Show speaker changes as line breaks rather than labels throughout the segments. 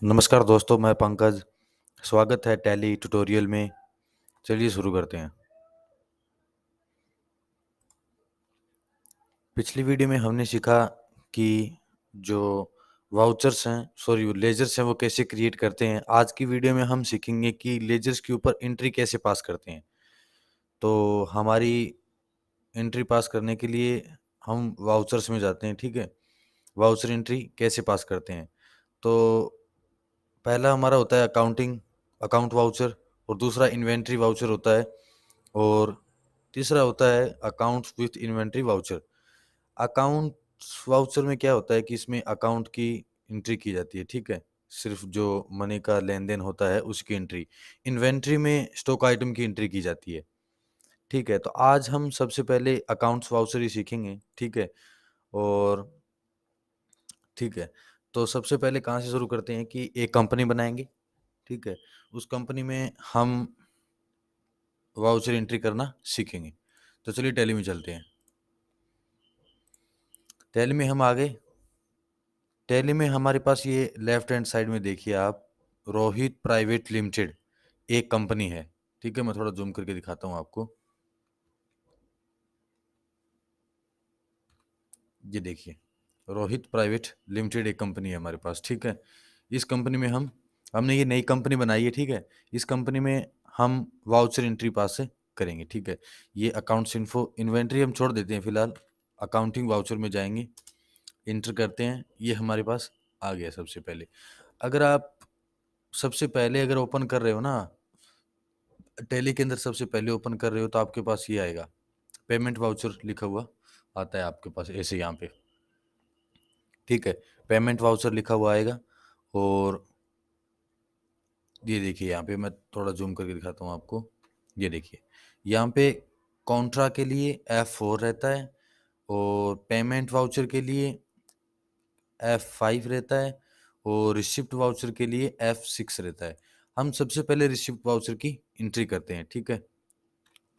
नमस्कार दोस्तों, मैं पंकज। स्वागत है टैली ट्यूटोरियल में। चलिए शुरू करते हैं। पिछली वीडियो में हमने सीखा कि जो वाउचर्स हैं, सॉरी लेजर्स हैं, वो कैसे क्रिएट करते हैं। आज की वीडियो में हम सीखेंगे कि लेजर्स के ऊपर एंट्री कैसे पास करते हैं। तो हमारी एंट्री पास करने के लिए हम वाउचर्स में जाते हैं, ठीक है। वाउचर एंट्री कैसे पास करते हैं? तो पहला हमारा होता है अकाउंट वाउचर, और दूसरा इन्वेंट्री वाउचर होता है, और तीसरा होता है accounts with inventory voucher. Accounts voucher में क्या होता है कि इसमें अकाउंट की एंट्री की जाती है, ठीक है। सिर्फ जो मनी का लेन देन होता है उसकी एंट्री। इन्वेंट्री में स्टॉक आइटम की एंट्री की जाती है, ठीक है। तो आज हम सबसे पहले अकाउंट्स वाउचर ही सीखेंगे, ठीक है। और ठीक है, तो सबसे पहले कहाँ से शुरू करते हैं कि एक कंपनी बनाएंगे, ठीक है। उस कंपनी में हम वाउचर एंट्री करना सीखेंगे। तो चलिए टैली में चलते हैं। टैली में हम आ गए। टैली में हमारे पास ये लेफ्ट हैंड साइड में देखिए आप, रोहित प्राइवेट लिमिटेड एक कंपनी है, ठीक है। मैं थोड़ा जूम करके दिखाता हूँ आपको। ये देखिए, रोहित प्राइवेट लिमिटेड एक कंपनी है हमारे पास, ठीक है। इस कंपनी में हमने ये नई कंपनी बनाई है, ठीक है। इस कंपनी में हम वाउचर एंट्री पास से करेंगे, ठीक है। ये अकाउंट्स इन्फो इन्वेंट्री हम छोड़ देते हैं फिलहाल। अकाउंटिंग वाउचर में जाएंगे, इंटर करते हैं। ये हमारे पास आ गया सबसे पहले। अगर आप सबसे पहले अगर ओपन कर रहे हो ना, टैली के अंदर सबसे पहले ओपन कर रहे हो, तो आपके पास ये आएगा, पेमेंट वाउचर लिखा हुआ आता है आपके पास ऐसे यहाँ पे, ठीक है। पेमेंट वाउचर लिखा हुआ आएगा। और ये देखिए यहाँ पे मैं थोड़ा जूम करके दिखाता हूँ आपको। ये देखिए यहाँ पे कॉन्ट्रा के लिए F4 रहता है, और पेमेंट वाउचर के लिए F5 रहता है, और रिसिप्ट वाउचर के लिए F6 रहता है। हम सबसे पहले रिसिप्ट वाउचर की एंट्री करते हैं, ठीक है।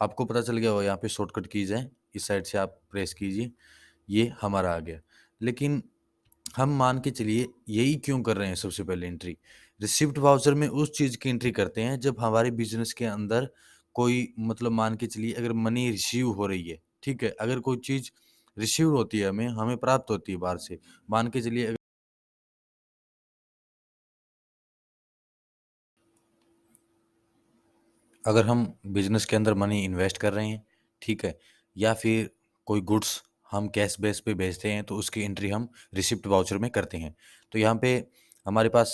आपको पता चल गया हो, यहाँ पे शॉर्टकट कीज है, इस साइड से आप प्रेस कीजिए, ये हमारा आ गया। लेकिन हम मान के चलिए यही क्यों कर रहे हैं सबसे पहले एंट्री। रिसिप्ट वाउचर में उस चीज़ की एंट्री करते हैं जब हमारे बिजनेस के अंदर कोई, मतलब मान के चलिए अगर मनी रिसीव हो रही है, ठीक है। अगर कोई चीज़ रिसीव होती है, हमें हमें प्राप्त होती है बाहर से, मान के चलिए अगर हम बिजनेस के अंदर मनी इन्वेस्ट कर रहे हैं, ठीक है, या फिर कोई गुड्स हम कैश बेस पे बेचते हैं, तो उसकी एंट्री हम रिसिप्ट वाउचर में करते हैं। तो यहाँ पे हमारे पास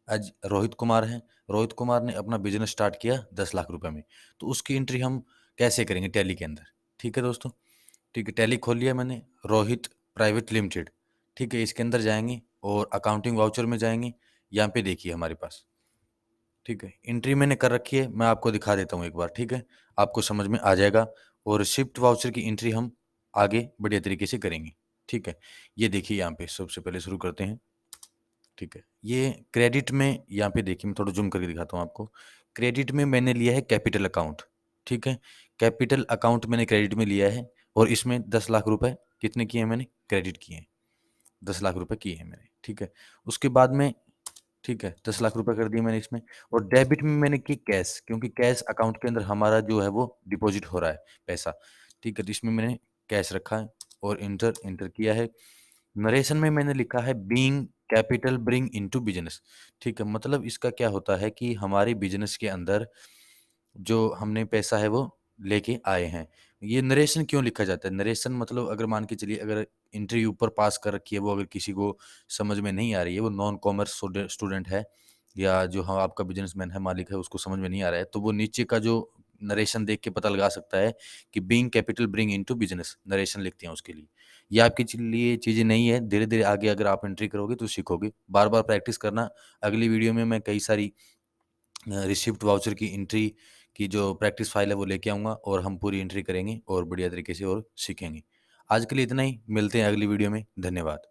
आज रोहित कुमार हैं। रोहित कुमार ने अपना बिजनेस स्टार्ट किया 10 लाख रुपए में, तो उसकी एंट्री हम कैसे करेंगे टैली के अंदर, ठीक है दोस्तों। ठीक है, टैली खोल लिया मैंने, रोहित प्राइवेट लिमिटेड, ठीक है। इसके अंदर जाएंगे और अकाउंटिंग वाउचर में जाएंगे। यहाँ पे देखिए हमारे पास, ठीक है, एंट्री मैंने कर रखी है। मैं आपको दिखा देता हूँ एक बार, ठीक है, आपको समझ में आ जाएगा। और शिफ्ट वाउचर की एंट्री हम आगे बढ़िया तरीके से करेंगे, ठीक है। ये देखिए यहाँ पे सबसे पहले शुरू करते हैं, ठीक है। ये क्रेडिट में, यहाँ पे देखिए मैं थोड़ा जूम करके दिखाता हूँ आपको। क्रेडिट में मैंने लिया है कैपिटल अकाउंट, ठीक है। कैपिटल अकाउंट मैंने क्रेडिट में लिया है, और इसमें 10 लाख रुपए कितने किए हैं मैंने, क्रेडिट किए हैं। 10 लाख रुपए किए हैं मैंने, ठीक है। उसके बाद में, ठीक है, 10 लाख रुपए कर दिए मैंने इसमें। और डेबिट में मैंने की कैश, क्योंकि कैश अकाउंट के अंदर हमारा जो है वो डिपॉजिट हो रहा है पैसा, ठीक है। तो इसमें मैंने कैश रखा है और इंटर इंटर किया है। नरेशन में मैंने लिखा है being capital bring into business, ठीक है। मतलब इसका क्या होता है कि हमारे बिजनेस के अंदर जो हमने पैसा है वो लेके आए हैं। ये नरेशन क्यों लिखा जाता है? नरेशन मतलब अगर मान के चलिए अगर एंट्री ऊपर पास कर रखी है, वो अगर किसी को समझ में नहीं आ रही है, वो नॉन कॉमर्स स्टूडेंट है, या जो हाँ आपका बिजनेसमैन है, मालिक है, उसको समझ में नहीं आ रहा है, तो वो नीचे का जो नरेशन देख के पता लगा सकता है कि being capital bring into business narration लिखते हैं उसके लिए। ये आपके लिए चीज़ें नहीं है, धीरे धीरे आगे अगर आप एंट्री करोगे तो सीखोगे। बार बार प्रैक्टिस करना। अगली वीडियो में मैं कई सारी रिसिप्ट वाउचर की एंट्री की जो प्रैक्टिस फाइल है वो लेके आऊँगा, और हम पूरी एंट्री करेंगे और बढ़िया तरीके से और सीखेंगे। आज के लिए इतना ही, मिलते हैं अगली वीडियो में। धन्यवाद।